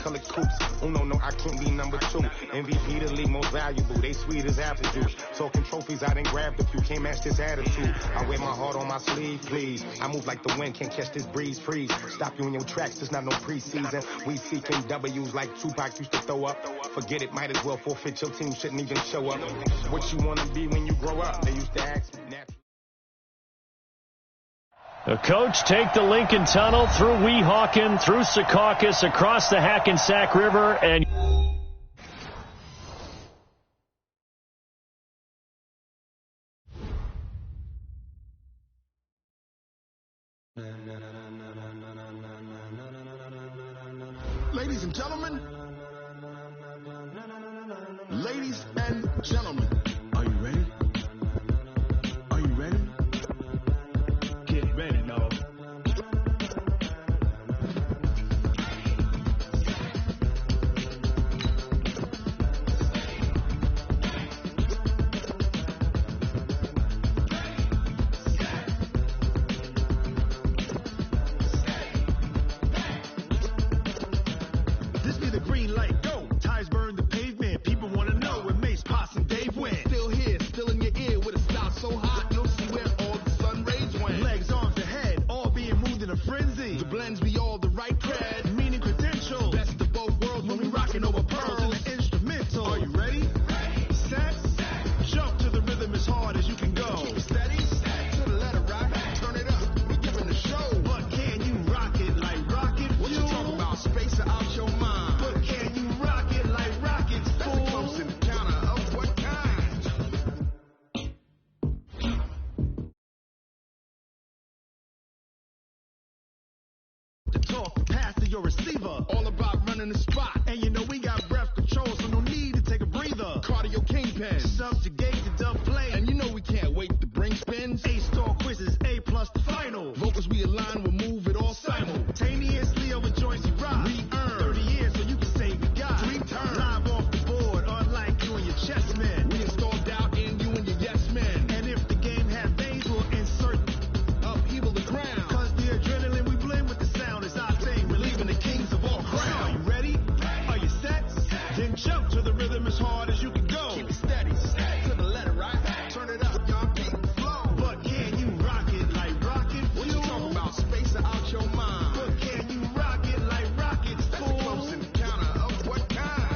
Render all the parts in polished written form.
colored coops. Uno, no, I can't be number 2. MVP, the league most valuable. They sweet as apple juice. Talking trophies, I done grabbed a few. Can't match this attitude. I wear my heart on my sleeve, please. I move like the wind, can't catch this breeze, freeze. Stop you in your tracks, there's not no preseason. We seeking W's like Tupac used to throw up. Forget it, might as well forfeit. Your team shouldn't even show up. What you wanna be when you grow up? They used to ask me. The coach take the Lincoln Tunnel through Weehawken, through Secaucus, across the Hackensack River, and ladies and gentlemen, are you ready? Are you ready? Get ready, no. This be the green light, go. Ties burn the pavement. People want to know where Mace, Potts, and Dave went. Still here, still in your ear with a style so hot, you'll see where all the sun rays went. Legs, arms, and head, all being moved in a frenzy. The blends be all the right cred, meaning credential. Best of both worlds when we rocking over pearls in the instrumental. Are you ready? Set, jump to the rhythm as hard as you can go. Keep steady, to the letter rock, turn it up, we giving the show. But can you rock it like rocket fuel? What you talking about, space out your mind? But can you rock it like rockets? That's a close encounter of what kind? The talk, the pass to your receiver. All about running the spot. And you know we got breath control, so no need to take a breather. Cardio kingpin, subjugate the dub play. And you know we can't wait to bring spins. A-star quizzes, A+ the final. Vocals we align, we'll move it all simultaneously over joints you rock. We earn 30 years, so you can say we got 3 turns. Live off the board, unlike you and your chess men. We install doubt in you and your yes men. And if the game has veins, we'll insert upheaval the ground. Cause the adrenaline we blend with the sound is our thing. We're leaving the kings of all crowns. Are you ready? Are you set? Then jump to the rhythm as hard as you can go. Keep it steady, to the letter right. Turn it up, y'all keep the flow. But can you rock it like rocket fuel? What you talking about, space out your mind? But can you rock it like rockets, fool? That's a close encounter of what kind?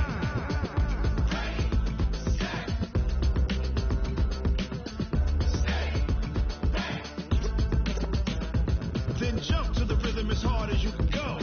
Then jump to the rhythm as hard as you can go.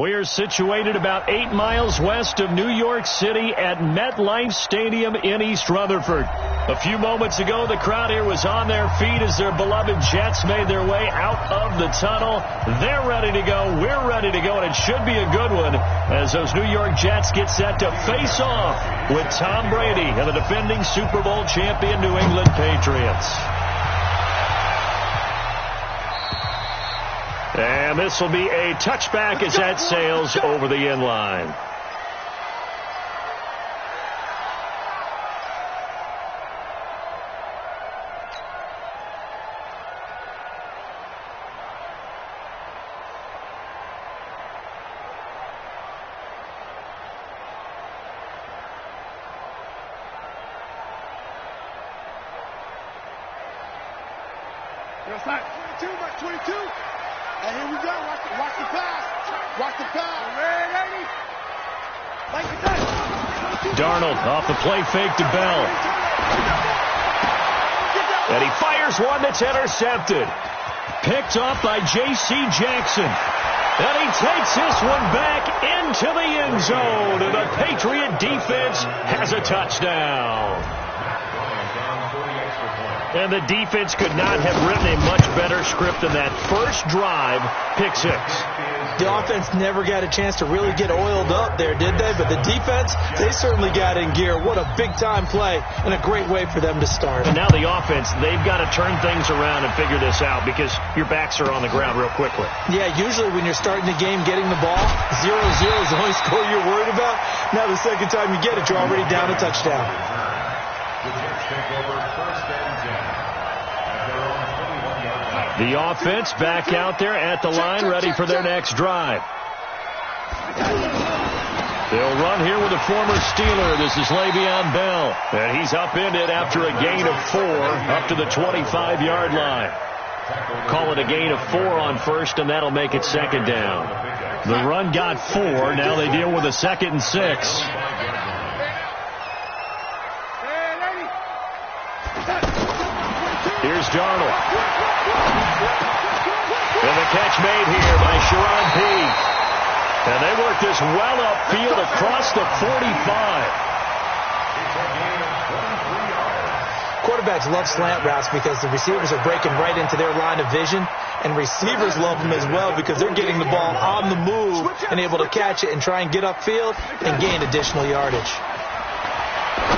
we are situated about 8 miles west of New York City at MetLife Stadium in East Rutherford. A few moments ago, the crowd here was on their feet as their beloved Jets made their way out of the tunnel. They're ready to go. We're ready to go, and it should be a good one as those New York Jets get set to face off with Tom Brady and the defending Super Bowl champion New England Patriots. And this will be a touchback as that sails over the end line. Back 22, back 22. And here we go. Watch the pass. Watch the pass. Ready? Like the touch. Darnold off the play fake to Bell. And he fires one that's intercepted. Picked off by J.C. Jackson. And he takes this one back into the end zone. And the Patriot defense has a touchdown. And the defense could not have written a much better script than that first drive, pick six. The offense never got a chance to really get oiled up there, did they? But the defense, they certainly got in gear. What a big-time play and a great way for them to start. And now the offense, they've got to turn things around and figure this out because your backs are on the ground real quickly. Yeah, usually when you're starting the game, getting the ball, 0-0 is the only score you're worried about. Now the second time you get it, you're already down a touchdown. The Jets take over first and 10 at their own 21-yard line. The offense back out there at the line, ready for their next drive. They'll run here with a former Steeler. This is Le'Veon Bell. And he's upended after a gain of 4 up to the 25-yard line. Call it a gain of 4 on first, and that'll make it second down. The run got 4. Now they deal with a 2nd and 6. Here's Darnold. And the catch made here by Sharon Peake. And they work this well upfield across the 45. Quarterbacks love slant routes because the receivers are breaking right into their line of vision, and receivers love them as well because they're getting the ball on the move and able to catch it and try and get upfield and gain additional yardage.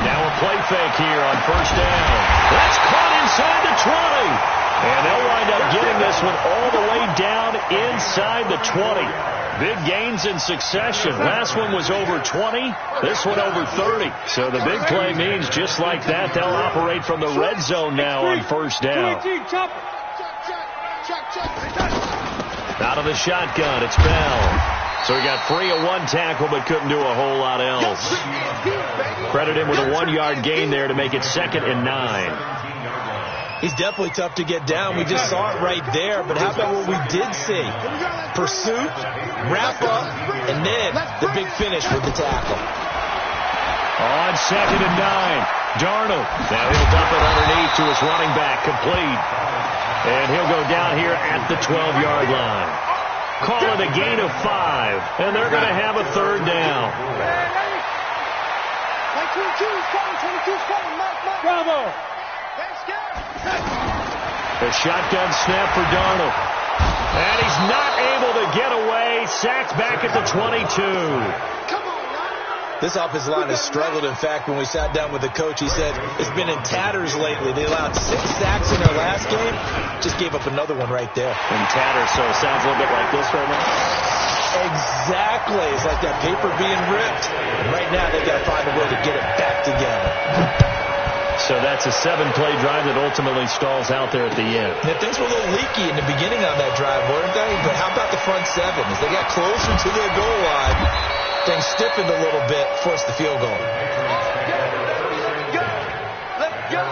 Now a play fake here on first down. That's caught inside the 20. And they'll wind up getting this one all the way down inside the 20. Big gains in succession. Last one was over 20. This one over 30. So the big play means just like that, they'll operate from the red zone now on first down. Out of the shotgun, it's Bell. So he got free of one tackle but couldn't do a whole lot else. Credit him with a 1-yard gain there to make it 2nd and 9. He's definitely tough to get down. We just saw it right there. But how about what we did see? Pursuit, wrap up, and then the big finish with the tackle. On 2nd and 9, Darnold. Now he'll dump it underneath to his running back, complete. And he'll go down here at the 12-yard line. Call it a gain of 5, and they're going to have a 3rd down. Bravo. The shotgun snap for Darnold. And he's not able to get away. Sacked back at the 22. This offensive line has struggled. In fact, when we sat down with the coach, he said it's been in tatters lately. They allowed 6 sacks in their last game. Just gave up another one right there. In tatters, so it sounds a little bit like this right now. Exactly. It's like that paper being ripped. And right now, they've got to find a way to get it back together. So that's a 7-play drive that ultimately stalls out there at the end. Yeah, things were a little leaky in the beginning on that drive, weren't they? But how about the front 7? As they got closer to their goal line, things stiffened a little bit, forced the field goal. Let's go.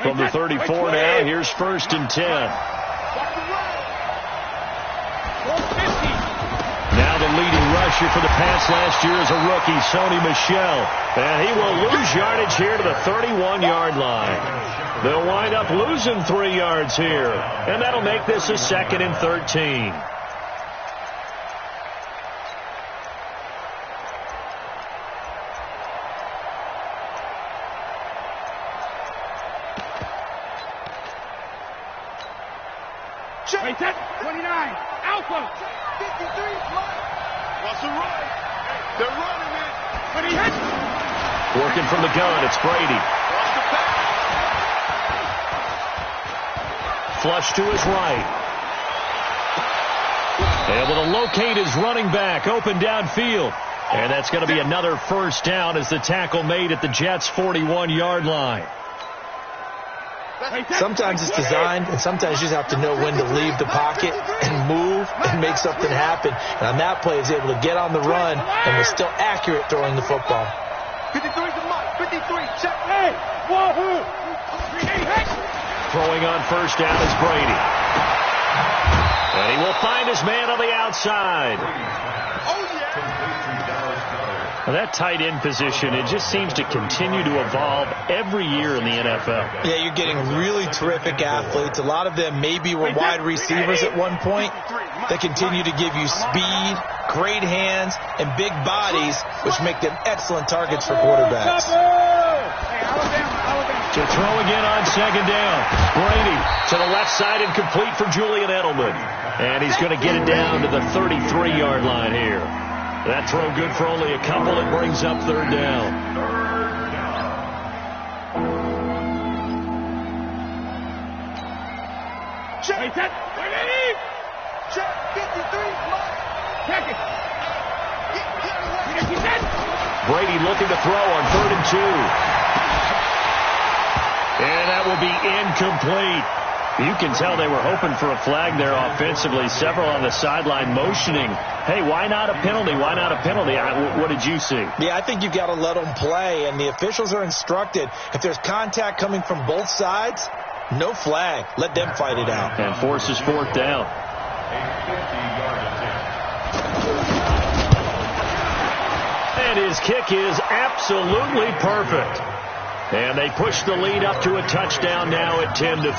From the 34 now, here's 1st and 10. Now the leading rusher for the Pats last year is a rookie, Sony Michel. And he will lose yardage here to the 31-yard line. They'll wind up losing 3 yards here. And that'll make this a 2nd and 13. Wait, 29. Alpha. 53. What's the run? They're running it. But he hit. Working from the gun, it's Brady. Flush to his right. Able to locate his running back, open downfield. And that's going to be another first down as the tackle made at the Jets' 41-yard line. Sometimes it's designed, and sometimes you just have to know when to leave the pocket and move and make something happen. And on that play, he's able to get on the run and was still accurate throwing the football. 53 to Mike. 53. Check. Hey. Wahoo. Throwing on first down is Brady. And he will find his man on the outside. Well, that tight end position, it just seems to continue to evolve every year in the NFL. Yeah, you're getting really terrific athletes. A lot of them maybe were wide receivers at one point. They continue to give you speed, great hands, and big bodies, which make them excellent targets for quarterbacks. To throw again on second down. Brady to the left side and complete for Julian Edelman. And he's going to get it down to the 33-yard line here. That throw good for only a couple. It brings up third down. Check. Check. 53. Check it. Brady looking to throw on 3rd and 2. And that will be incomplete. You can tell they were hoping for a flag there offensively. Several on the sideline motioning, hey, why not a penalty? Why not a penalty? What did you see? Yeah, I think you've got to let them play, and the officials are instructed. If there's contact coming from both sides, no flag. Let them fight it out. And forces 4th down. And his kick is absolutely perfect. And they push the lead up to a touchdown now at 10-3.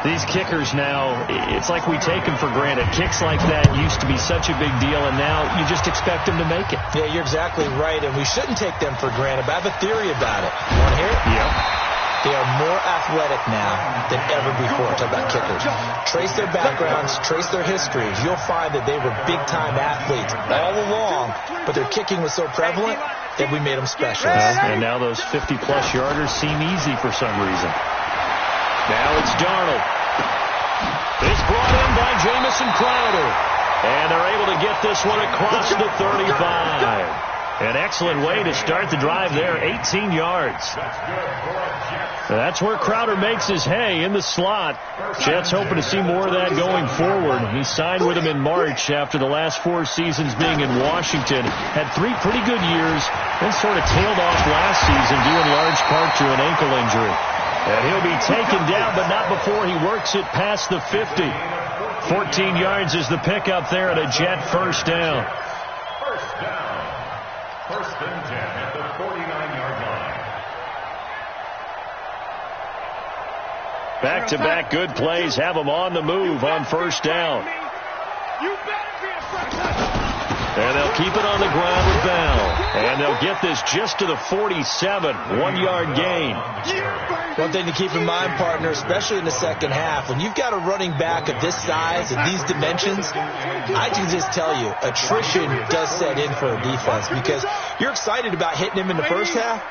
These kickers now, it's like we take them for granted. Kicks like that used to be such a big deal, and now you just expect them to make it. Yeah, you're exactly right, and we shouldn't take them for granted. But I have a theory about it. You want to hear it? Yep. They are more athletic now than ever before. Talk about kickers. Trace their backgrounds, trace their histories. You'll find that they were big-time athletes all along, but their kicking was so prevalent that we made them special. And now those 50-plus yarders seem easy for some reason. Now it's Darnold. It's brought in by Jamison Crowder. And they're able to get this one across the 35. An excellent way to start the drive there, 18 yards. That's where Crowder makes his hay in the slot. Jets hoping to see more of that going forward. He signed with them in March after the last 4 seasons being in Washington. Had 3 pretty good years, then sort of tailed off last season due in large part to an ankle injury. And he'll be taken down, but not before he works it past the 50. 14 yards is the pickup there at a Jet first down. First and 10 at the 49-yard line. Back-to-back good plays have them on the move on first down. And they'll keep it on the ground with Bell. And they'll get this just to the 47, 1-yard gain. One thing to keep in mind, partner, especially in the second half, when you've got a running back of this size and these dimensions, I can just tell you, attrition does set in for a defense because you're excited about hitting him in the first half.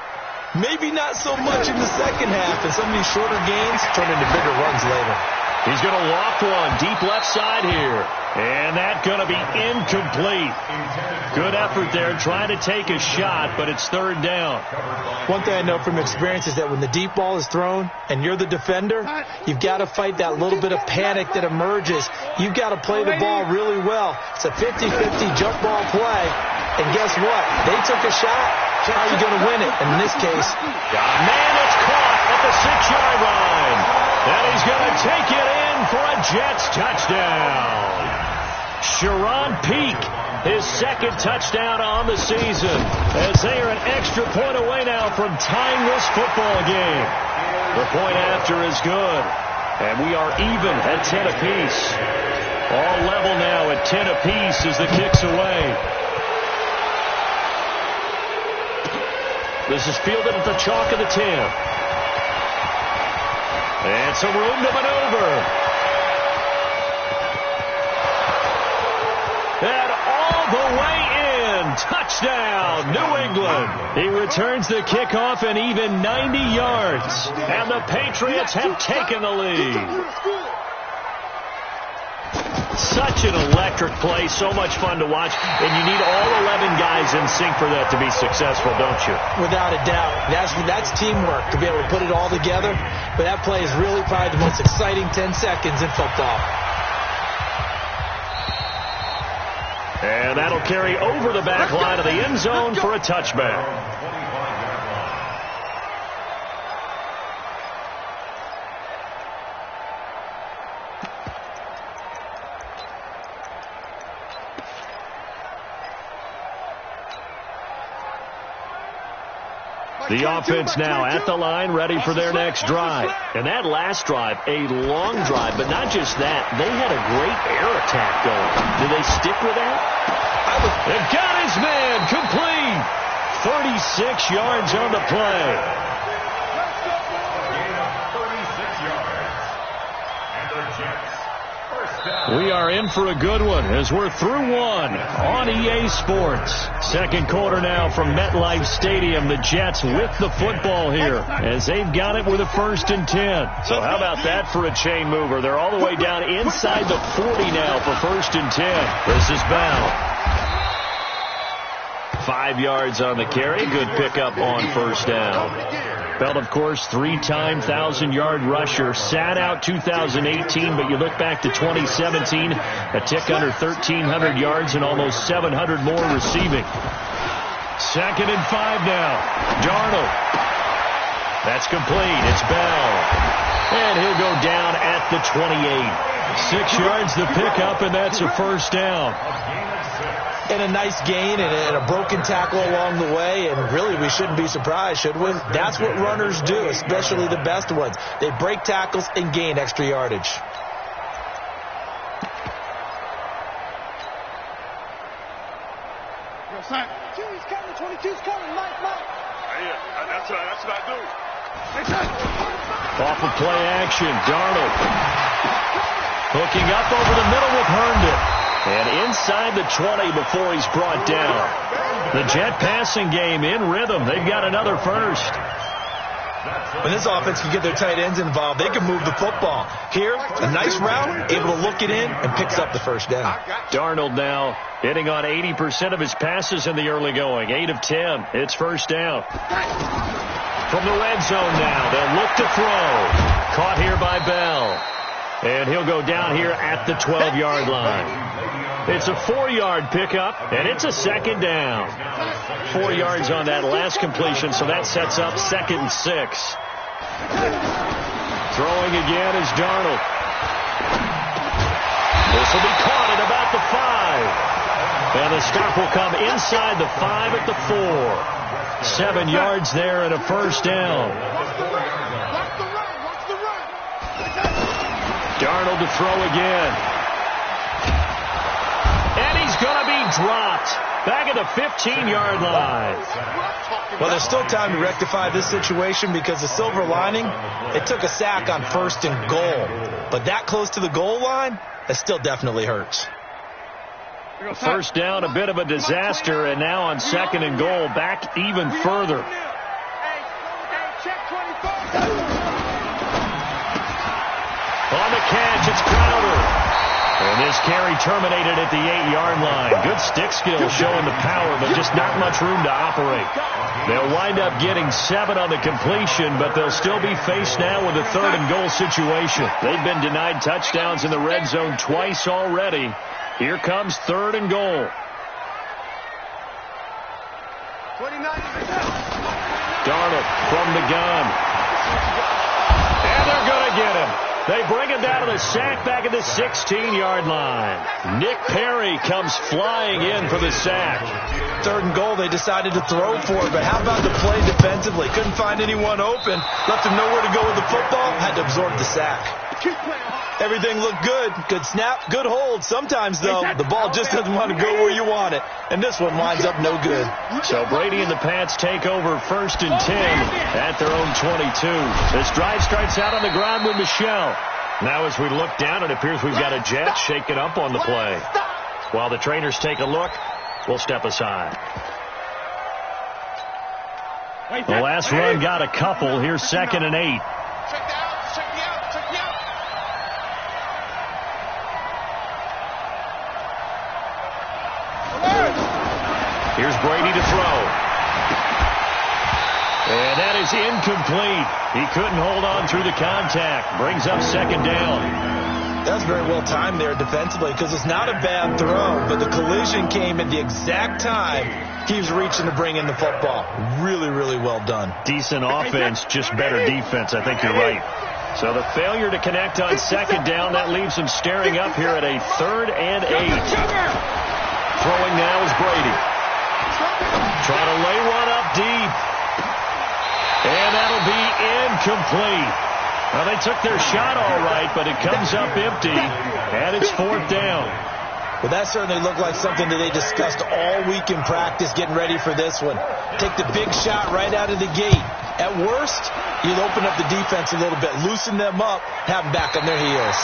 Maybe not so much in the second half, and some of these shorter gains turn into bigger runs later. He's going to loft one deep left side here. And that's going to be incomplete. Good effort there trying to take a shot, but it's 3rd down. One thing I know from experience is that when the deep ball is thrown and you're the defender, you've got to fight that little bit of panic that emerges. You've got to play the ball really well. It's a 50-50 jump ball play. And guess what? They took a shot. How are you going to win it? And in this case, man, it's caught at the 6-yard line. And he's going to take it in for a Jets touchdown. Sharon Peak, his 2nd touchdown on the season, as they are an extra point away now from tying this football game. The point after is good, and we are even at 10 apiece. All level now at 10 apiece as the kick's away. This is fielded at the chalk of the 10. And some room to maneuver. And all the way in. Touchdown, New England. He returns the kickoff and even 90 yards. And the Patriots have taken the lead. Such an electric play, so much fun to watch, and you need all 11 guys in sync for that to be successful, don't you? Without a doubt. That's teamwork to be able to put it all together, but that play is really probably the most exciting 10 seconds in football. And that'll carry over the back line of the end zone for a touchback. The offense now at the line, ready for their next drive. And that last drive, a long drive, but not just that. They had a great air attack going. Do they stick with that? They've got his man complete. 36 yards on the play. We are in for a good one as we're through one on EA Sports. Second quarter now from MetLife Stadium. The Jets with the football here as they've got it with a 1st and 10. So how about that for a chain mover? They're all the way down inside the 40 now for 1st and 10. This is Bell. 5 yards on the carry. Good pickup on first down. Belt, of course, 3-time 1,000-yard rusher. Sat out 2018, but you look back to 2017, a tick under 1,300 yards and almost 700 more receiving. 2nd and 5 now. Darnold. That's complete. It's Bell. And he'll go down at the 28. 6 yards the pickup, and that's a first down. And a nice gain and a broken tackle along the way, and really we shouldn't be surprised, should we? That's what runners do, especially the best ones. They break tackles and gain extra yardage. He's coming, 22's coming, Mike. Yeah, that's what I do. Off of play action, Darnold. Hooking up over the middle with Herndon. And inside the 20 before he's brought down. The Jet passing game in rhythm. They've got another first. When this offense can get their tight ends involved, they can move the football. Here, a nice route, able to look it in, and picks up the first down. Darnold now hitting on 80% of his passes in the early going. 8 of 10. It's first down. From the red zone now, they'll look to throw. Caught here by Bell. And he'll go down here at the 12-yard line. It's a 4-yard pickup, and it's a second down. 4 yards on that last completion, so that sets up 2nd and 6. Throwing again is Darnold. This will be caught at about the 5. And the stop will come inside the 5 at the 4. 7 yards there and a first down. Darnold to throw again. And he's going to be dropped. Back at the 15-yard line. Well, there's still time to rectify this situation because the silver lining, it took a sack on 1st and goal. But that close to the goal line, it still definitely hurts. First down, a bit of a disaster, and now on 2nd and goal, back even further. On the catch, it's Crowder. And this carry terminated at the 8-yard line. Good stick skill showing the power, but just not much room to operate. They'll wind up getting 7 on the completion, but they'll still be faced now with a 3rd and goal situation. They've been denied touchdowns in the red zone twice already. Here comes 3rd and goal. 29. Darnold from the gun. And they're going to get him. They bring him down to the sack back at the 16-yard line. Nick Perry comes flying in for the sack. 3rd and goal, they decided to throw for it, but how about the play defensively? Couldn't find anyone open. Left him nowhere to go with the football. Had to absorb the sack. Everything looked good. Good snap, good hold. Sometimes, though, the ball just doesn't want to go where you want it. And this one winds up no good. So Brady and the Pats take over 1st and 10 at their own 22. This drive starts out on the ground with Michelle. Now as we look down, it appears we've got a Jet shaken up on the play. While the trainers take a look, we'll step aside. The last run got a couple. Here's 2nd and 8. Here's Brady to throw. And that is incomplete. He couldn't hold on through the contact. Brings up 2nd down. That's very well timed there defensively because it's not a bad throw, but the collision came at the exact time he was reaching to bring in the football. Really, really well done. Decent offense, just better defense. I think you're right. So the failure to connect on 2nd down, that leaves him staring up here at a 3rd and 8. Throwing now is Brady. Trying to lay one up deep. And that'll be incomplete. Well, they took their shot all right, but it comes up empty. And it's 4th down. Well, that certainly looked like something that they discussed all week in practice getting ready for this one. Take the big shot right out of the gate. At worst, you'll open up the defense a little bit, loosen them up, have them back on their heels.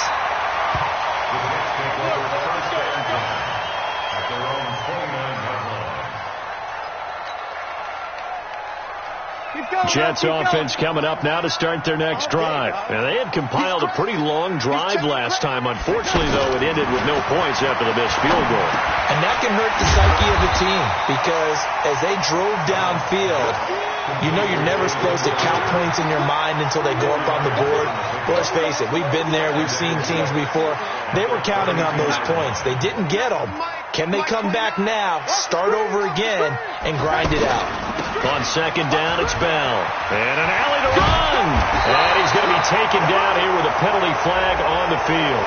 Jets offense coming up now to start their next drive. And they had compiled a pretty long drive last time. Unfortunately, though, it ended with no points after the missed field goal. And that can hurt the psyche of the team because as they drove downfield, you know you're never supposed to count points in your mind until they go up on the board. But let's face it, we've been there. We've seen teams before. They were counting on those points. They didn't get them. Can they come back now, start over again, and grind it out? On second down, it's Bell. And an alley to run. And he's going to be taken down here with a penalty flag on the field.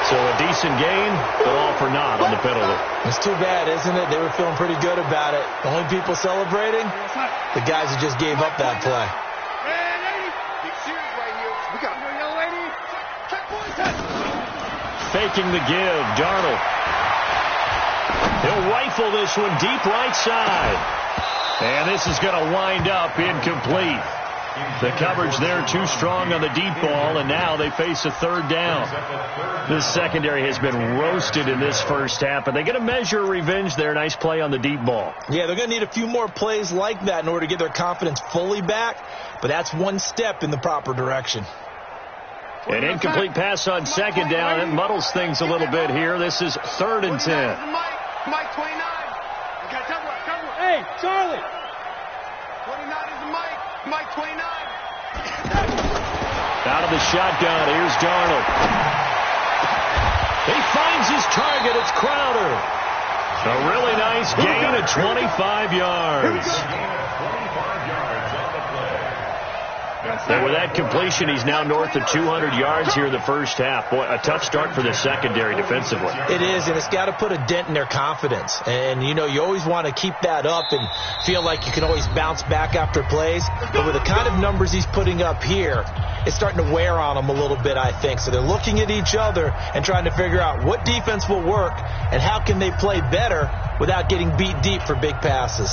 So a decent gain, but all for naught on the penalty. It's too bad, isn't it? They were feeling pretty good about it. The only people celebrating, the guys who just gave up that play. Faking the give, Darnold. He'll rifle this one deep right side. And this is going to wind up incomplete. The coverage there too strong on the deep ball, and now they face a third down. This secondary has been roasted in this first half, and they're going to measure revenge there. Nice play on the deep ball. Yeah, they're going to need a few more plays like that in order to get their confidence fully back, but that's one step in the proper direction. An incomplete pass on second down. It muddles things a little bit here. This is 3rd and 10. Mike 29. Hey, Charlie. 29 is Mike. Mike 29. Out of the shotgun, here's Darnold. He finds his target. It's Crowder. A really nice gain of 25 yards. And with that completion, he's now north of 200 yards here in the first half. Boy, a tough start for the secondary defensively. It is, and it's got to put a dent in their confidence. And, you know, you always want to keep that up and feel like you can always bounce back after plays. But with the kind of numbers he's putting up here, it's starting to wear on them a little bit, I think. So they're looking at each other and trying to figure out what defense will work and how can they play better without getting beat deep for big passes.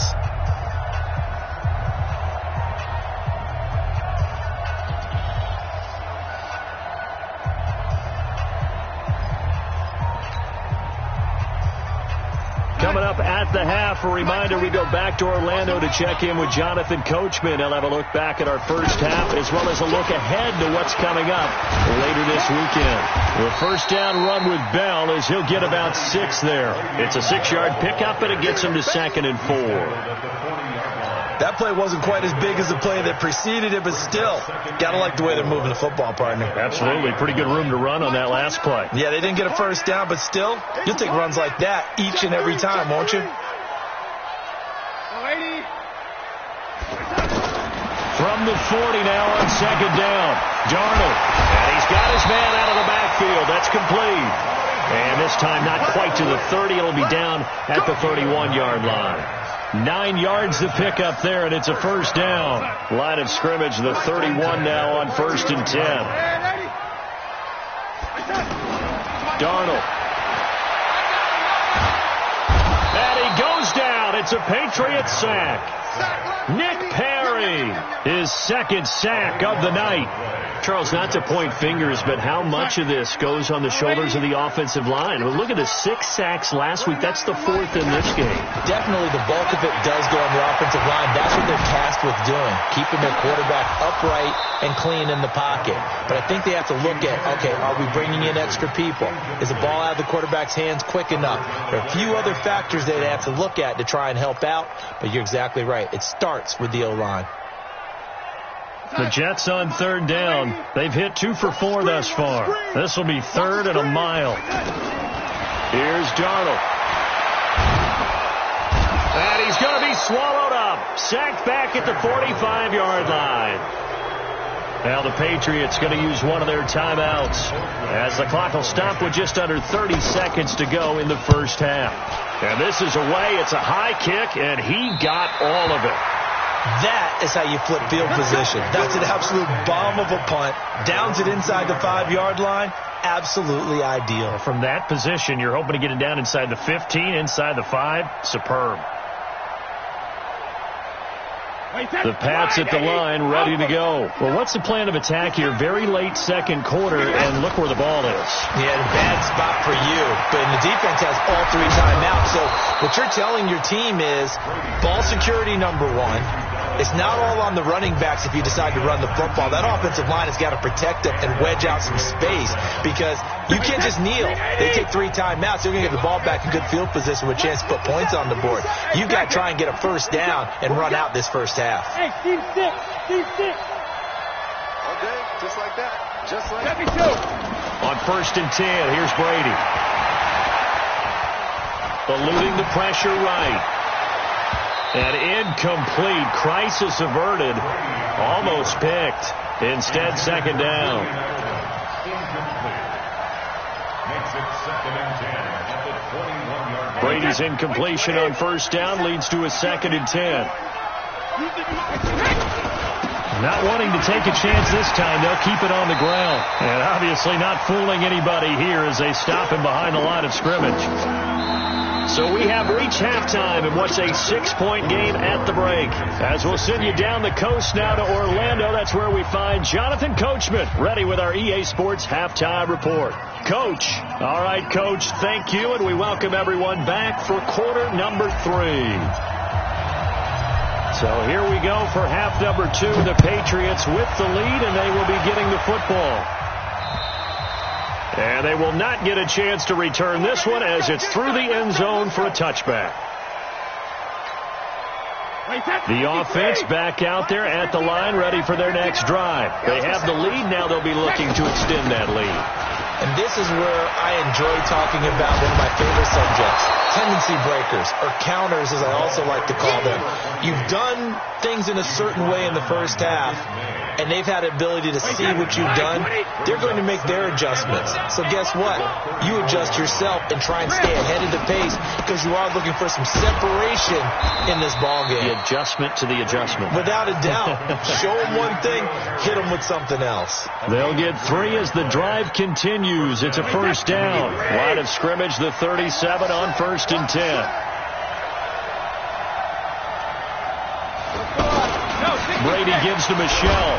Coming up at the half, a reminder, we go back to Orlando to check in with Jonathan Coachman. He'll have a look back at our first half as well as a look ahead to what's coming up later this weekend. The first down run with Bell is he'll get about 6 there. It's a 6-yard pickup, and it gets him to 2nd and 4. That play wasn't quite as big as the play that preceded it, but still, gotta like the way they're moving the football, partner. Absolutely. Pretty good room to run on that last play. Yeah, they didn't get a first down, but still, you'll take runs like that each and every time, won't you? From the 40 now on second down. Darnold. And he's got his man out of the backfield. That's complete. And this time not quite to the 30. It'll be down at the 31-yard line. 9 yards to pick up there, and it's a first down. Line of scrimmage, the 31 now on 1st and 10. Darnold. And he goes down. It's a Patriots sack. Nick Perry, his 2nd sack of the night. Charles, not to point fingers, but how much of this goes on the shoulders of the offensive line? Well, look at the 6 sacks last week. That's the 4th in this game. Definitely the bulk of it does go on the offensive line. That's what they're tasked with doing, keeping their quarterback upright and clean in the pocket. But I think they have to look at, okay, are we bringing in extra people? Is the ball out of the quarterback's hands quick enough? There are a few other factors that they have to look at to try and help out, but you're exactly right. It starts with the O-line. The Jets on 3rd down. They've hit 2 for 4 thus far. This will be 3rd and a mile. Here's Darnold. And he's going to be swallowed up. Sacked back at the 45-yard line. Now the Patriots going to use one of their timeouts as the clock will stop with just under 30 seconds to go in the first half. And this is away. It's a high kick, and he got all of it. That is how you flip field position. That's an absolute bomb of a punt. Downs it inside the 5-yard line. Absolutely ideal. From that position, you're hoping to get it down inside the 15, inside the 5. Superb. The Pats at the line, ready to go. Well, what's the plan of attack here? Very late second quarter, and look where the ball is. Yeah, a bad spot for you. But the defense has all 3 timeouts. So what you're telling your team is ball security, number 1. It's not all on the running backs if you decide to run the football. That offensive line has got to protect them and wedge out some space because you can't just kneel. They take 3 timeouts. They're going to get the ball back in good field position with a chance to put points on the board. You've got to try and get a first down and run out this first half. Hey, team 6. Team 6. Okay, just like that. Just like that. On 1st and 10, here's Brady. Eluding the pressure right. And incomplete. Crisis averted. Almost picked. Instead, 2nd down. Makes it 2nd and 10 at the 21-yard line. Brady's incompletion on 1st down leads to a 2nd and 10. Not wanting to take a chance this time, they'll keep it on the ground. And obviously not fooling anybody here as they stop him behind the line of scrimmage. So we have reached halftime in what's a 6-point game at the break. As we'll send you down the coast now to Orlando, that's where we find Jonathan Coachman, ready with our EA Sports Halftime Report. Coach. All right, Coach, thank you, and we welcome everyone back for quarter number 3. So here we go for half number 2. The Patriots with the lead, and they will be getting the football. And they will not get a chance to return this one as it's through the end zone for a touchback. The offense back out there at the line, ready for their next drive. They have the lead. Now they'll be looking to extend that lead. And this is where I enjoy talking about one of my favorite subjects, tendency breakers, or counters as I also like to call them. You've done things in a certain way in the first half, and they've had the ability to see what you've done. They're going to make their adjustments. So guess what? You adjust yourself and try and stay ahead of the pace because you are looking for some separation in this ball game. The adjustment to the adjustment. Without a doubt. Show them one thing, hit them with something else. They'll get 3 as the drive continues. It's a 1st down. Line of scrimmage, the 37 on 1st and 10. Brady gives to Michelle.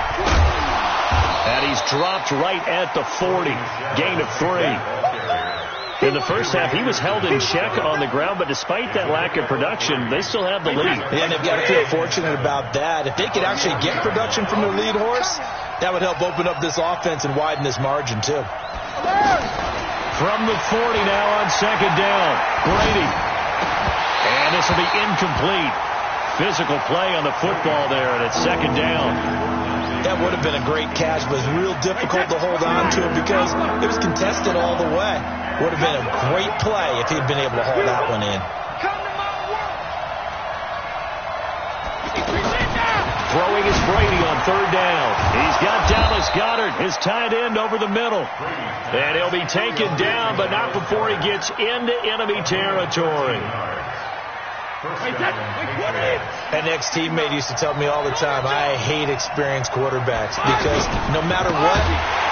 And he's dropped right at the 40. Gain of 3. In the first half, he was held in check on the ground, but despite that lack of production, they still have the lead. And they've got to feel fortunate about that. If they could actually get production from their lead horse, that would help open up this offense and widen this margin, too. From the 40 now on 2nd down. Brady. And this will be incomplete. Physical play on the football there, and it's 2nd down. That would have been a great catch, but it was real difficult to hold on to him because it was contested all the way. Would have been a great play if he'd been able to hold that one in. Throwing is Brady on 3rd down. He's got Dallas Goedert, his tight end, over the middle. And he'll be taken down, but not before he gets into enemy territory. An ex-teammate used to tell me all the time, I hate experienced quarterbacks because no matter what,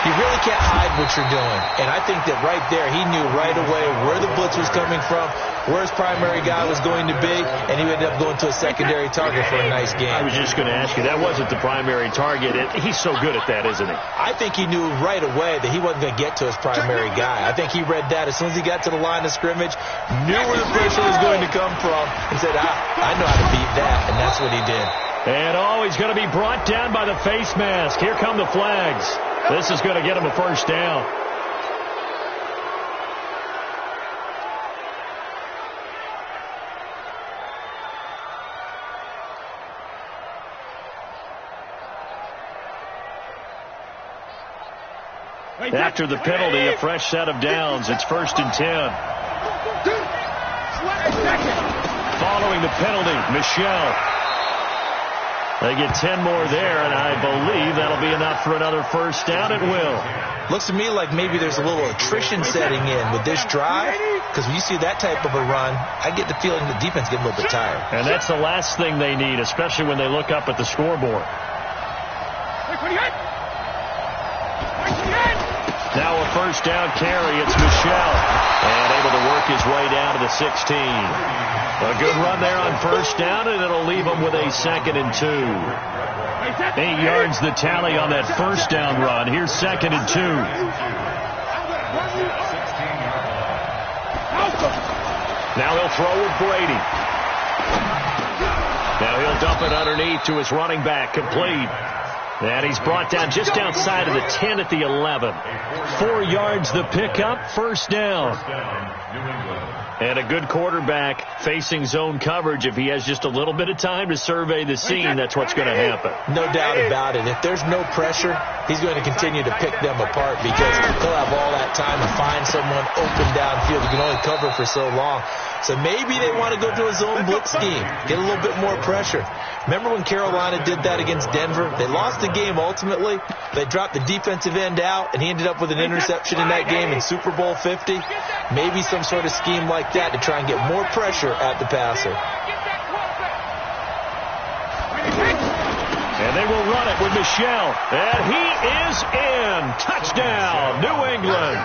you really can't hide what you're doing. And I think that right there, he knew right away where the blitz was coming from, where his primary guy was going to be, and he ended up going to a secondary target for a nice game. I was just going to ask you, that wasn't the primary target. He's so good at that, isn't he? I think he knew right away that he wasn't going to get to his primary guy. I think he read that as soon as he got to the line of scrimmage, knew where the pressure was going to come from, and said, I know how to beat that, and that's what he did. And he's going to be brought down by the face mask. Here come the flags. This is going to get him a 1st down. After the penalty, a fresh set of downs. It's 1st and 10. Following the penalty, Michelle. They get 10 more there, and I believe that'll be enough for another 1st down. It will. Looks to me like maybe there's a little attrition setting in with this drive, because when you see that type of a run, I get the feeling the defense getting a little bit tired. And that's the last thing they need, especially when they look up at the scoreboard. Now a 1st down carry. It's Michelle. And able to work his way down to the 16. A good run there on 1st down, and it'll leave him with a 2nd and 2. 8 yards the tally on that 1st down run. Here's 2nd and 2. Now he'll throw with Brady. Now he'll dump it underneath to his running back, complete. And he's brought down just outside of the 10 at the 11. 4 yards the pickup, first down. And a good quarterback facing zone coverage. If he has just a little bit of time to survey the scene, that's what's going to happen. No doubt about it. If there's no pressure, he's going to continue to pick them apart because he'll have all that time to find someone open downfield. You can only cover for so long. So maybe they want to go to a zone blitz scheme, get a little bit more pressure. Remember when Carolina did that against Denver? They lost the game ultimately. They dropped the defensive end out, and he ended up with an interception in that game in Super Bowl 50. Maybe some sort of scheme like that to try and get more pressure at the passer. And they will run it with Michel. And he is in. Touchdown, New England.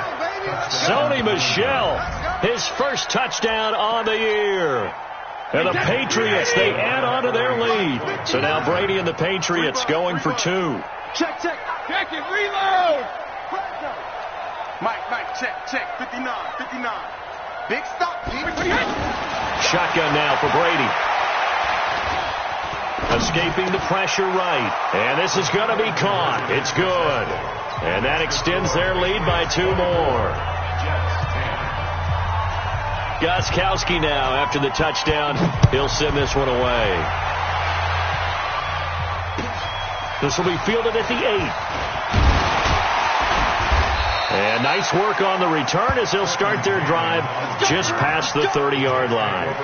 Sony Michel, his first touchdown on the year. And the Patriots, they add on to their lead. So now Brady and the Patriots going for 2. Check, check. Check it, reload. Mike, check. 59. Big stop, G. Shotgun now for Brady. Escaping the pressure right. And this is going to be caught. It's good. And that extends their lead by 2 more. Gostkowski now, after the touchdown, he'll send this one away. This will be fielded at the 8. And nice work on the return as they'll start their drive just past the 30-yard line.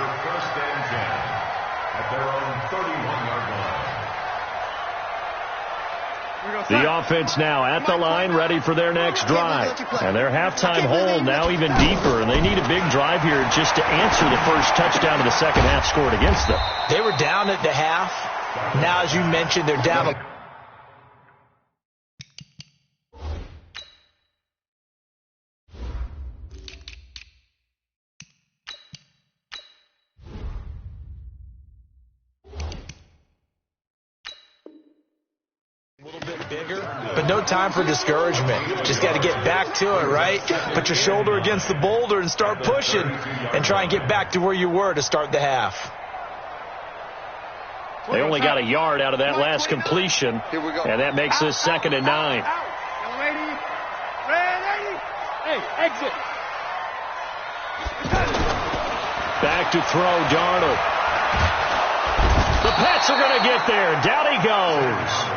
The offense now at the line, ready for their next drive. And their halftime hole now even deeper, and they need a big drive here just to answer the first touchdown of the second half scored against them. They were down at the half. Now, as you mentioned, they're down. But no time for discouragement. Just got to get back to it, right? Put your shoulder against the boulder and start pushing and try and get back to where you were to start the half. They only got a yard out of that last completion, and that makes this 2nd and 9. Hey, exit. Back to throw, Darnold. The Pats are going to get there. Down he goes.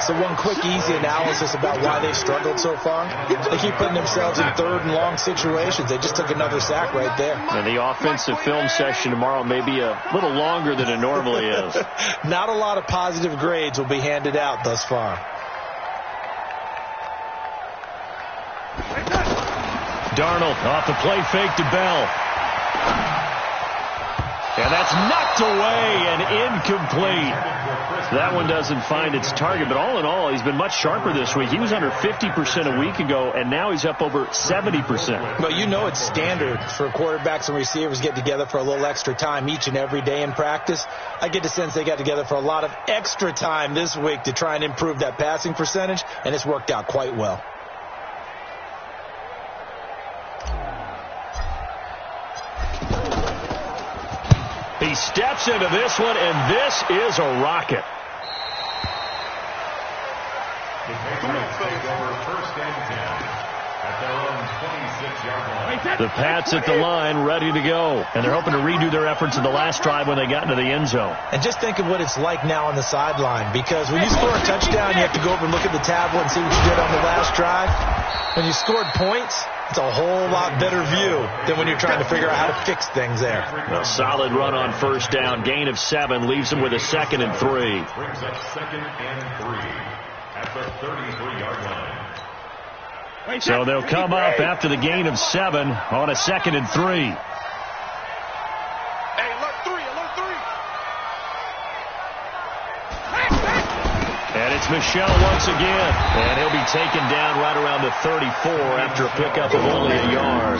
So one quick, easy analysis about why they've struggled so far. They keep putting themselves in 3rd and long situations. They just took another sack right there. And the offensive film session tomorrow may be a little longer than it normally is. Not a lot of positive grades will be handed out thus far. Darnold off the play fake to Bell. And that's knocked away and incomplete. That one doesn't find its target, but all in all, he's been much sharper this week. He was under 50% a week ago, and now he's up over 70%. Well, you know it's standard for quarterbacks and receivers get together for a little extra time each and every day in practice. I get the sense they got together for a lot of extra time this week to try and improve that passing percentage, and it's worked out quite well. He steps into this one, and this is a rocket. The Patriots take over 1st and 10 at their own 26-yard line. The Pats at the line, ready to go. And they're hoping to redo their efforts in the last drive when they got into the end zone. And just think of what it's like now on the sideline, because when you score a touchdown, you have to go over and look at the tablet and see what you did on the last drive. When you scored points, it's a whole lot better view than when you're trying to figure out how to fix things there. A solid run on 1st down. Gain of 7 leaves them with a 2nd and 3. Brings up 2nd and 3 at the 33-yard line. So they'll come up after the gain of 7 on a 2nd and 3. Hey, alert 3. And it's Michel once again. And he'll be taken down right around the 34 after a pickup of only a yard.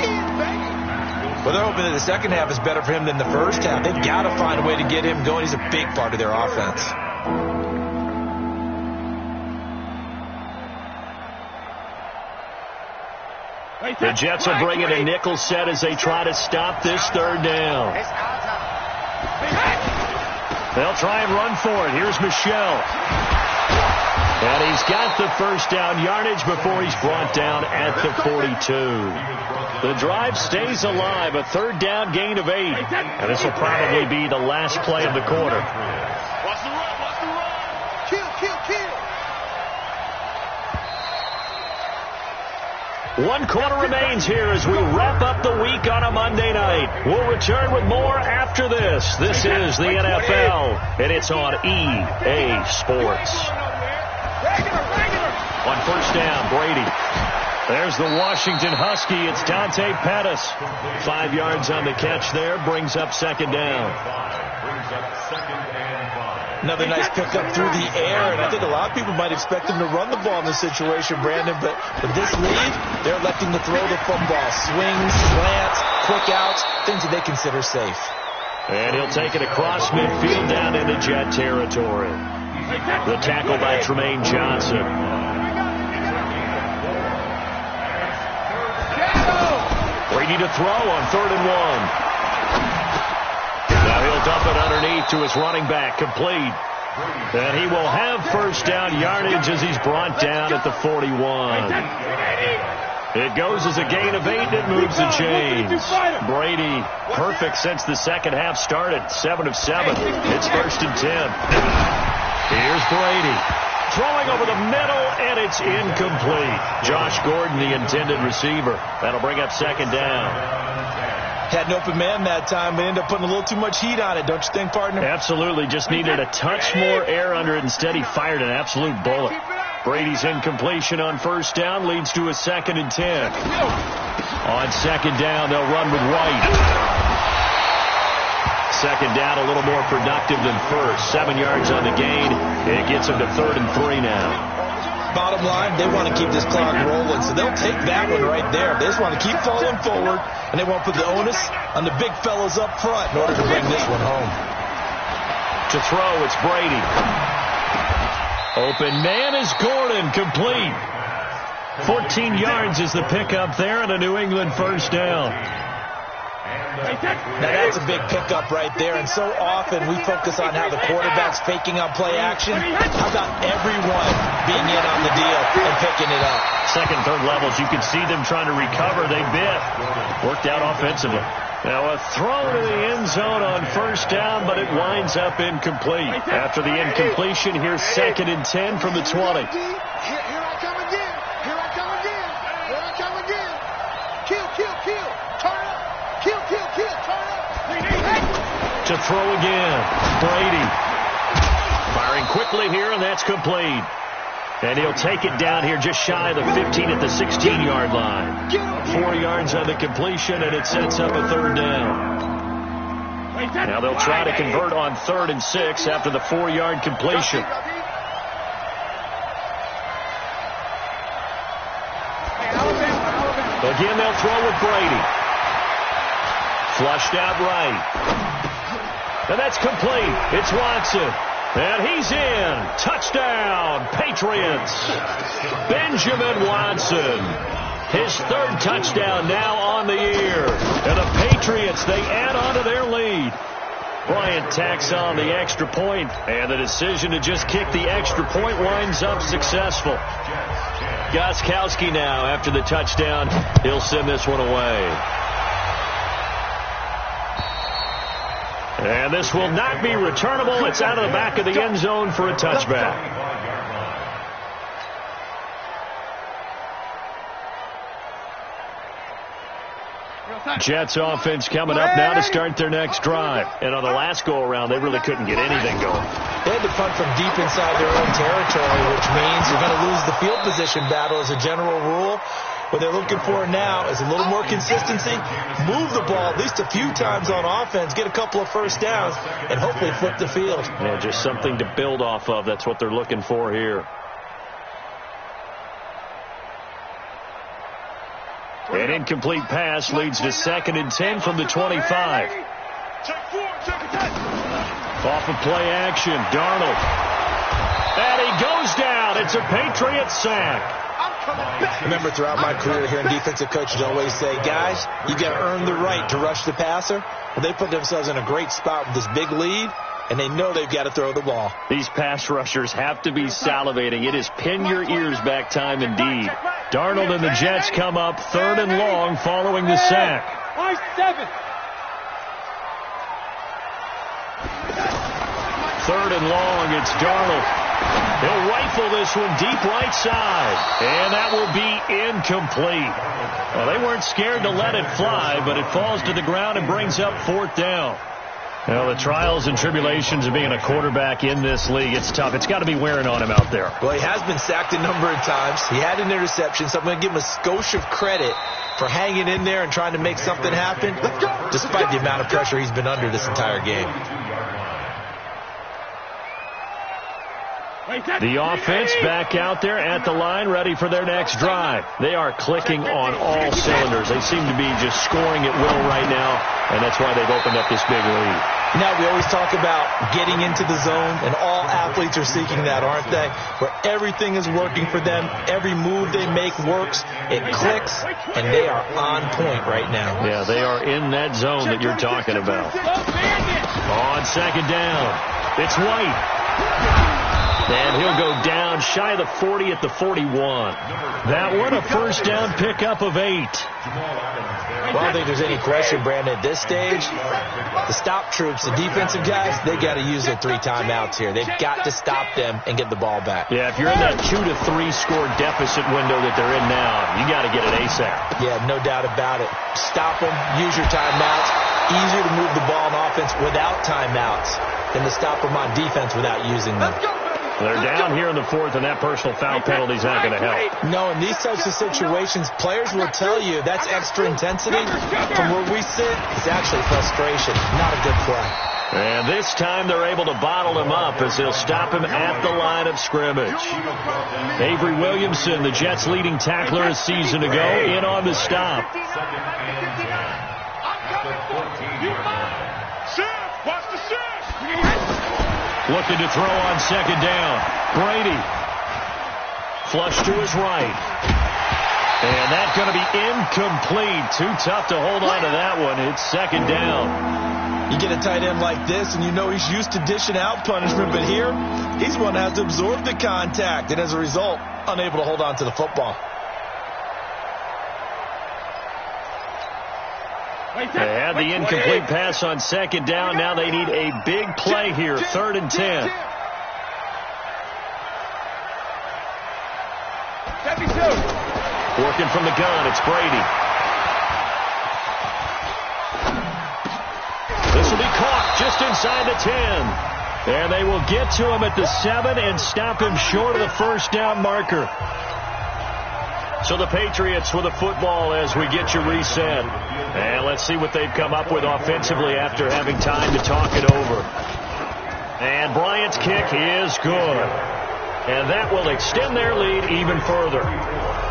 Well, they're hoping that the second half is better for him than the first half. They've got to find a way to get him going. He's a big part of their offense. The Jets will bring in a nickel set as they try to stop this 3rd down. They'll try and run for it. Here's Michelle. And he's got the first down yardage before he's brought down at the 42. The drive stays alive. A third down gain of 8. And this will probably be the last play of the quarter. Watch the run, watch the run. Kill, kill, kill. One quarter remains here as we wrap up the week on a Monday night. We'll return with more after this. This is the NFL, and it's on EA Sports. On first down, Brady. There's the Washington Husky. It's Dante Pettis. 5 yards on the catch there. Brings up second down. Another nice pickup through the air, and I think a lot of people might expect him to run the ball in this situation, Brandon, but with this lead, they're electing to throw the football. Swings, slants, quick outs, things that they consider safe. And he'll take it across midfield down into Jet territory. The tackle by Tremaine Johnson. Brady to throw on 3rd and 1. Now he'll dump it underneath to his running back, complete. And he will have first down yardage as he's brought down at the 41. It goes as a gain of 8. It moves the chains. Brady, perfect since the second half started. 7 of 7. It's 1st and 10. Here's Brady. Throwing over the middle, and it's incomplete. Josh Gordon, the intended receiver. That'll bring up second down. Had an open man that time, but ended up putting a little too much heat on it, don't you think, partner? Absolutely. Just needed a touch more air under it. Instead, he fired an absolute bullet. Brady's incompletion on first down leads to a 2nd and 10. On second down, they'll run with White. Second down, a little more productive than first. 7 yards on the gain. It gets them to 3rd and 3 now. Bottom line, they want to keep this clock rolling, so they'll take that one right there. They just want to keep falling forward, and they won't put the onus on the big fellas up front in order to bring this one home. To throw, it's Brady. Open man is Gordon, complete. 14 yards is the pickup there, and a New England first down. Now that's a big pickup right there, and so often we focus on how the quarterback's faking on play action. How about everyone being in on the deal and picking it up? Second, third levels, you can see them trying to recover. They bit. Worked out offensively. Now a throw to the end zone on first down, but it winds up incomplete. After the incompletion, here's 2nd and 10 from the 20. Here I come again. Here I come again. Here I come again. Kill, kill, kill. Turn up. Kill, kill, kill. Turn up. To throw again, Brady. Firing quickly here, and that's complete. And he'll take it down here just shy of the 15 at the 16-yard line. 4 yards on the completion, and it sets up a 3rd down. Now they'll try to convert on 3rd and 6 after the 4-yard completion. Again, they'll throw with Brady. Flushed out right. And that's complete. It's Watson. And he's in. Touchdown, Patriots. Benjamin Watson. His 3rd touchdown now on the year. And the Patriots, they add on to their lead. Bryant tacks on the extra point, and the decision to just kick the extra point winds up successful. Gostkowski now, after the touchdown, he'll send this one away. And this will not be returnable. It's out of the back of the end zone for a touchback. Jets offense coming up now to start their next drive. And on the last go-around, they really couldn't get anything going. They had to punt from deep inside their own territory, which means you're going to lose the field position battle as a general rule. What they're looking for now is a little more consistency, move the ball at least a few times on offense, get a couple of first downs, and hopefully flip the field. Yeah, just something to build off of. That's what they're looking for here. An incomplete pass leads to 2nd and 10 from the 25. Off of play action, Darnold. And he goes down. It's a Patriots sack. Remember, throughout my career here in defensive coaches always say, guys, you got to earn the right to rush the passer. Well, they put themselves in a great spot with this big lead. and they know they've got to throw the ball. These pass rushers have to be salivating. It is pin your ears back time indeed. Darnold and the Jets come up 3rd and long following the sack. 3rd and long, it's Darnold. He'll rifle this one deep right side, and that will be incomplete. Well, they weren't scared to let it fly, but it falls to the ground and brings up 4th down. Well, the trials and tribulations of being a quarterback in this league, it's tough. It's got to be wearing on him out there. Well, he has been sacked a number of times. He had an interception, so I'm going to give him a skosh of credit for hanging in there and trying to make something happen, despite the amount of pressure he's been under this entire game. The offense back out there at the line, ready for their next drive. They are clicking on all cylinders. They seem to be just scoring at will right now, and that's why they've opened up this big lead. Now, we always talk about getting into the zone, and all athletes are seeking that, aren't they? Where everything is working for them. Every move they make works. It clicks, and they are on point right now. Yeah, they are in that zone that you're talking about. On 2nd down, it's White. And he'll go down shy of the 40 at the 41. That one a 1st down pickup of 8. Well, I don't think there's any question, Brandon, at this stage. The stop troops, the defensive guys, they got to use their 3 timeouts here. They've got to stop them and get the ball back. Yeah, if you're in that 2 to 3 score deficit window that they're in now, you got to get it ASAP. Yeah, no doubt about it. Stop them, use your timeouts. Easier to move the ball on offense without timeouts than to stop them on defense without using them. They're down here in the 4th, and that personal foul penalty is not going to help. No, in these types of situations, players will tell you that's extra intensity. From where we sit, it's actually frustration, not a good play. And this time they're able to bottle him up as they'll stop him at the line of scrimmage. Avery Williamson, the Jets' leading tackler a season ago, in on the stop. Looking to throw on 2nd down. Brady. Flush to his right. And that's going to be incomplete. Too tough to hold on to that one. It's 2nd down. You get a tight end like this, and you know he's used to dishing out punishment, but here, he's one that has to absorb the contact, and as a result, unable to hold on to the football. They had the incomplete pass on 2nd down. Now they need a big play here. 3rd and 10. Working from the gun, it's Brady. This will be caught just inside the 10. And they will get to him at the 7 and stop him short of the 1st down marker. So the Patriots with the football as we get you reset. And let's see what they've come up with offensively after having time to talk it over. And Bryant's kick is good. And that will extend their lead even further.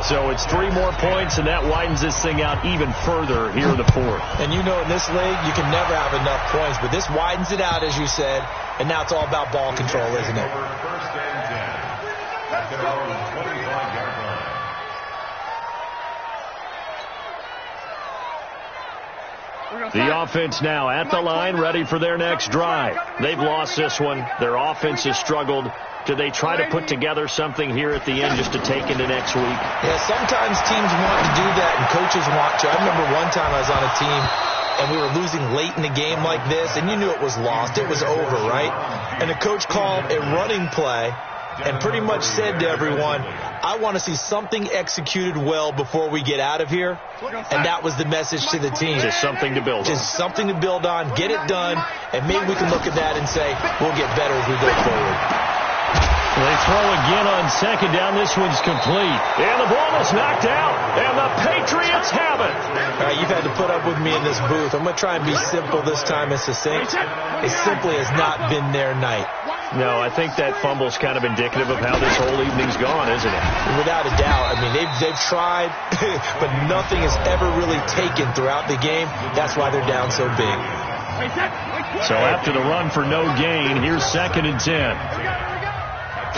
So it's 3 more points, and that widens this thing out even further here in the 4th. And you know in this league, you can never have enough points, but this widens it out, as you said, and now it's all about ball control, isn't it? First and 10. At their own 25-yard line. The offense now at the line, ready for their next drive. They've lost this one. Their offense has struggled. Do they try to put together something here at the end just to take into next week? Yeah, sometimes teams want to do that, and coaches want to. I remember one time I was on a team, and we were losing late in the game like this, and you knew it was lost. It was over, right? And the coach called a running play and pretty much said to everyone, I want to see something executed well before we get out of here. And that was the message to the team. Just something to build on. Just something to build on, get it done, and maybe we can look at that and say, we'll get better as we go forward. They throw again on 2nd down. This one's complete. And the ball is knocked out. And the Patriots have it. All right, you've had to put up with me in this booth. I'm going to try and be simple this time and succinct. It simply has not been their night. No, I think that fumble's kind of indicative of how this whole evening's gone, isn't it? Without a doubt. I mean, they've tried, but nothing has ever really taken throughout the game. That's why they're down so big. So after the run for no gain, here's 2nd and 10.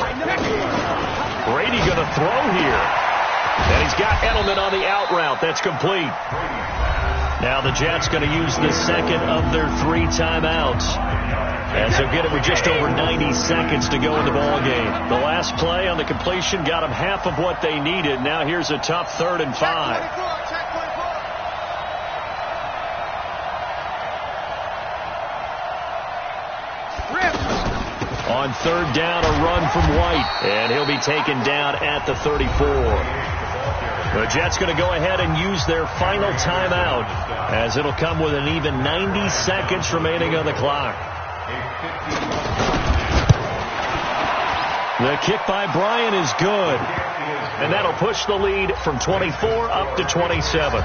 Brady going to throw here. And he's got Edelman on the out route. That's complete. Now the Jets going to use the 2nd of their 3 timeouts. As they'll get it with just over 90 seconds to go in the ball game. The last play on the completion got them half of what they needed. Now here's a tough 3rd and 5. On 3rd down, a run from White, and he'll be taken down at the 34. The Jets going to go ahead and use their final timeout, as it'll come with an even 90 seconds remaining on the clock. The kick by Bryant is good, and that'll push the lead from 24 up to 27.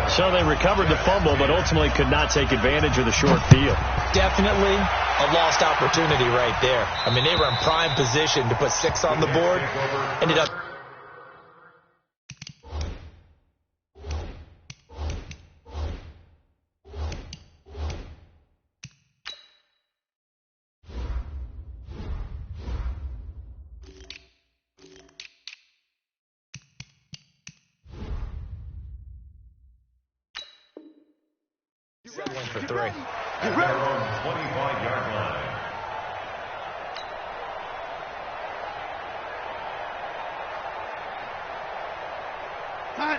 So they recovered the fumble, but ultimately could not take advantage of the short field. Definitely a lost opportunity right there. I mean, they were in prime position to put 6 on the board. Ended up... settling for 3. At their own 25-yard line.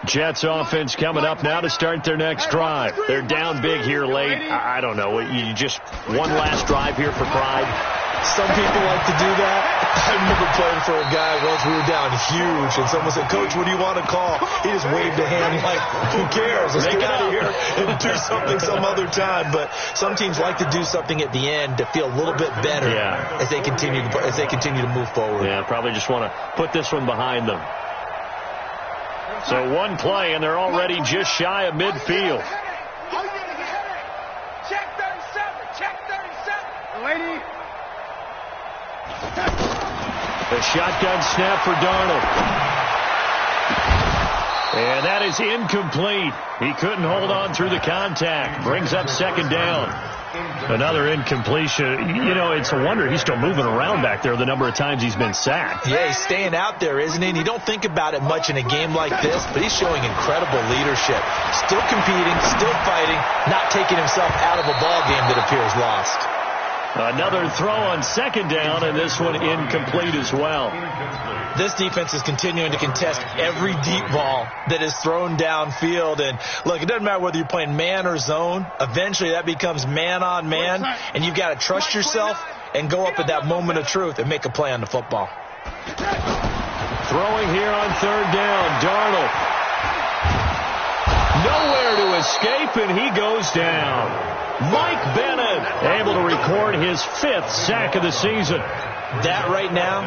Jets offense coming up now to start their next drive. They're down big here late. I don't know. You just one last drive here for pride. Some people like to do that. I remember playing for a guy once. We were down huge, and someone said, "Coach, what do you want to call?" He just waved a hand like, "Who cares? Let's get out of here and do something some other time." But some teams like to do something at the end to feel a little bit better as they continue to move forward. Yeah, probably just want to put this one behind them. So one play, and they're already just shy of midfield. Check 37. Check 37. Lady. The shotgun snap for Darnold. And that is incomplete. He couldn't hold on through the contact. Brings up 2nd down. Another incompletion. You know, it's a wonder he's still moving around back there the number of times he's been sacked. Yeah, he's staying out there, isn't he? And you don't think about it much in a game like this, but he's showing incredible leadership. Still competing, still fighting, not taking himself out of a ball game that appears lost. Another throw on 2nd down, and this one incomplete as well. This defense is continuing to contest every deep ball that is thrown downfield. And, look, it doesn't matter whether you're playing man or zone. Eventually that becomes man on man, and you've got to trust yourself and go up at that moment of truth and make a play on the football. Throwing here on 3rd down, Darnold. Nowhere to escape, and he goes down. Mike Bennett able to record his 5th sack of the season. That right now,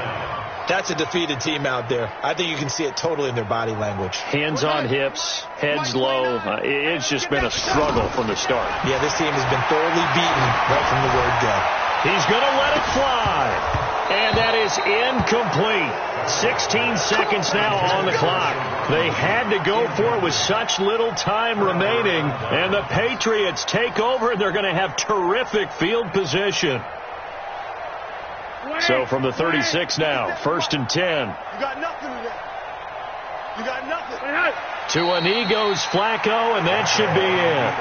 that's a defeated team out there. I think you can see it totally in their body language. Hands on hips, heads low. It's just been a struggle from the start. Yeah, this team has been thoroughly beaten right from the word go. He's going to let it fly. And that is incomplete. 16 seconds now on the clock. They had to go for it with such little time remaining. And the Patriots take over, and they're going to have terrific field position. So from the 36 now, 1st and 10. You got nothing today. You got nothing. To a knee goes Flacco, and that should be it.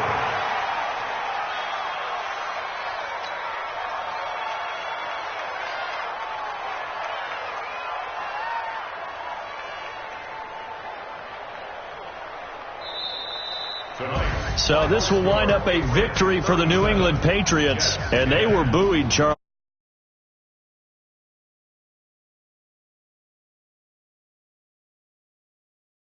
So this will wind up a victory for the New England Patriots, and they were buoyed, Charlie.